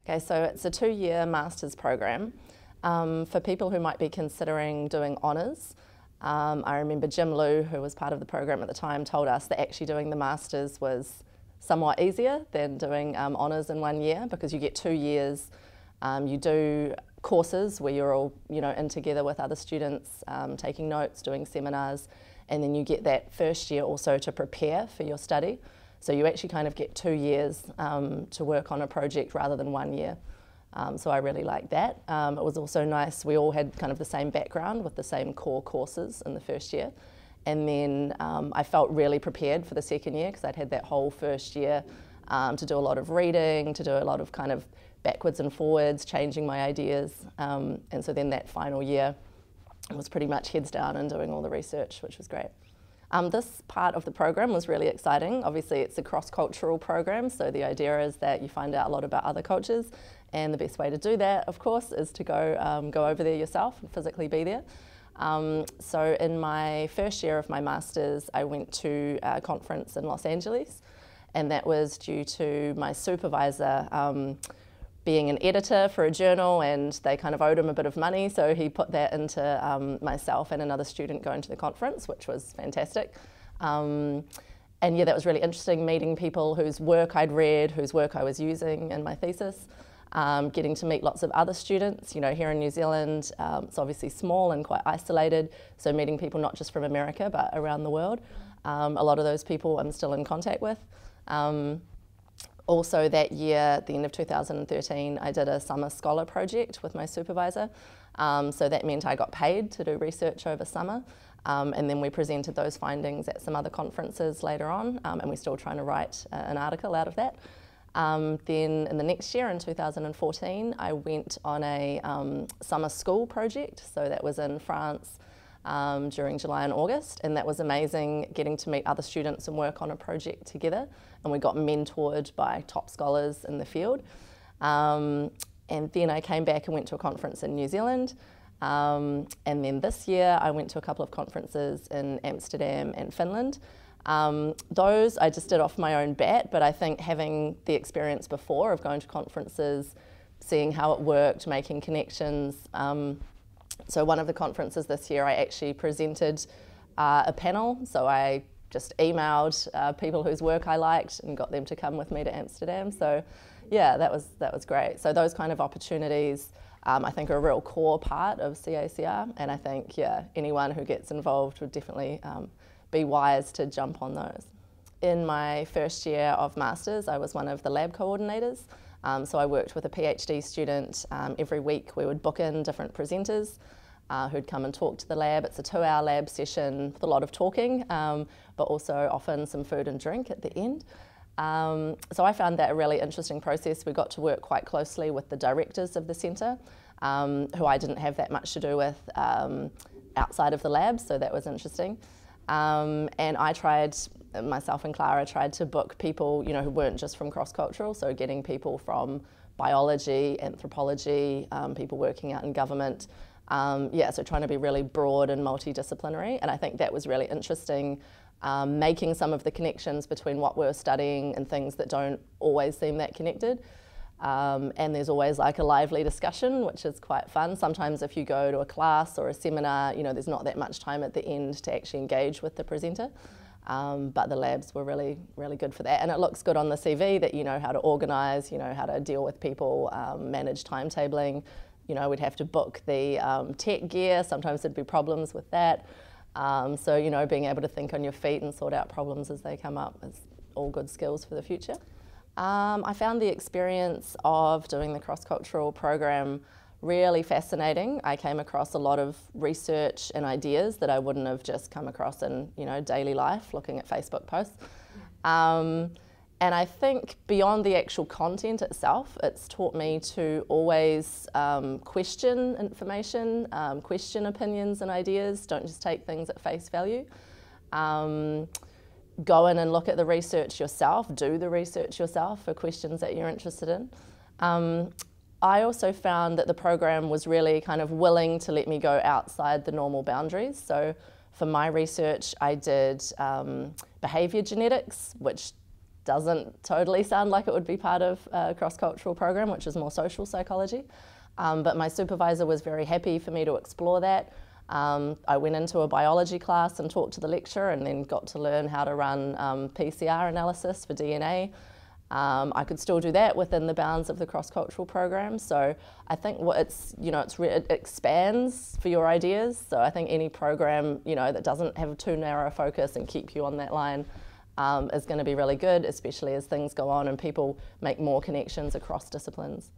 Okay, so it's a 2-year master's program. For people who might be considering doing honours, I remember Jim Liu, who was part of the program at the time, told us that actually doing the masters was somewhat easier than doing honours in 1 year, because you get 2 years. You do courses where you're all in together with other students, taking notes, doing seminars, and then you get that first year also to prepare for your study. So you actually kind of get 2 years to work on a project rather than 1 year. So I really liked that. It was also nice, we all had kind of the same background with the same core courses in the first year. And then I felt really prepared for the second year, because I'd had that whole first year to do a lot of reading, to do a lot of kind of backwards and forwards, changing my ideas. And so then that final year was pretty much heads down and doing all the research, which was great. This part of the program was really exciting. Obviously it's a cross-cultural program, so the idea is that you find out a lot about other cultures, and the best way to do that, of course, is to go over there yourself and physically be there. So in my first year of my master's, I went to a conference in Los Angeles, and that was due to my supervisor being an editor for a journal, and they kind of owed him a bit of money, so he put that into myself and another student going to the conference, which was fantastic. And yeah, that was really interesting, meeting people whose work I'd read, whose work I was using in my thesis, getting to meet lots of other students. Here in New Zealand, it's obviously small and quite isolated, so meeting people not just from America but around the world. A lot of those people I'm still in contact with. Also that year, at the end of 2013, I did a summer scholar project with my supervisor. So that meant I got paid to do research over summer. And then we presented those findings at some other conferences later on, and we're still trying to write an article out of that. Then in the next year, in 2014, I went on a summer school project. So that was in France during July and August, and that was amazing, getting to meet other students and work on a project together. And we got mentored by top scholars in the field. And then I came back and went to a conference in New Zealand. And then this year I went to a couple of conferences in Amsterdam and Finland. Those I just did off my own bat, but I think having the experience before of going to conferences, seeing how it worked, making connections. So one of the conferences this year I actually presented a panel, so I just emailed people whose work I liked and got them to come with me to Amsterdam. So yeah, that was great. So those kind of opportunities I think are a real core part of CACR, and I think anyone who gets involved would definitely be wise to jump on those. In my first year of Masters, I was one of the lab coordinators. So I worked with a PhD student. Every week we would book in different presenters who'd come and talk to the lab. It's a 2-hour lab session with a lot of talking, but also often some food and drink at the end. So I found that a really interesting process. We got to work quite closely with the directors of the centre, who I didn't have that much to do with outside of the lab, so that was interesting. And myself and Clara tried to book people, who weren't just from cross-cultural, so getting people from biology, anthropology, people working out in government. So trying to be really broad and multidisciplinary, and I think that was really interesting, making some of the connections between what we're studying and things that don't always seem that connected. And there's always like a lively discussion, which is quite fun. Sometimes if you go to a class or a seminar, there's not that much time at the end to actually engage with the presenter. But the labs were really, really good for that. And it looks good on the CV that you know how to organise, how to deal with people, manage timetabling. We'd have to book the tech gear. Sometimes there'd be problems with that. So, being able to think on your feet and sort out problems as they come up is all good skills for the future. I found the experience of doing the cross-cultural program really fascinating. I came across a lot of research and ideas that I wouldn't have just come across in, daily life, looking at Facebook posts. And I think beyond the actual content itself, it's taught me to always question information, question opinions and ideas, don't just take things at face value. Go in and look at the research yourself, do the research yourself for questions that you're interested in. I also found that the program was really kind of willing to let me go outside the normal boundaries. So for my research, I did behaviour genetics, which doesn't totally sound like it would be part of a cross-cultural program, which is more social psychology. But my supervisor was very happy for me to explore that. I went into a biology class and talked to the lecturer, and then got to learn how to run PCR analysis for DNA. I could still do that within the bounds of the cross-cultural program. So I think it expands for your ideas. So I think any program, that doesn't have too narrow a focus and keep you on that line is going to be really good, especially as things go on and people make more connections across disciplines.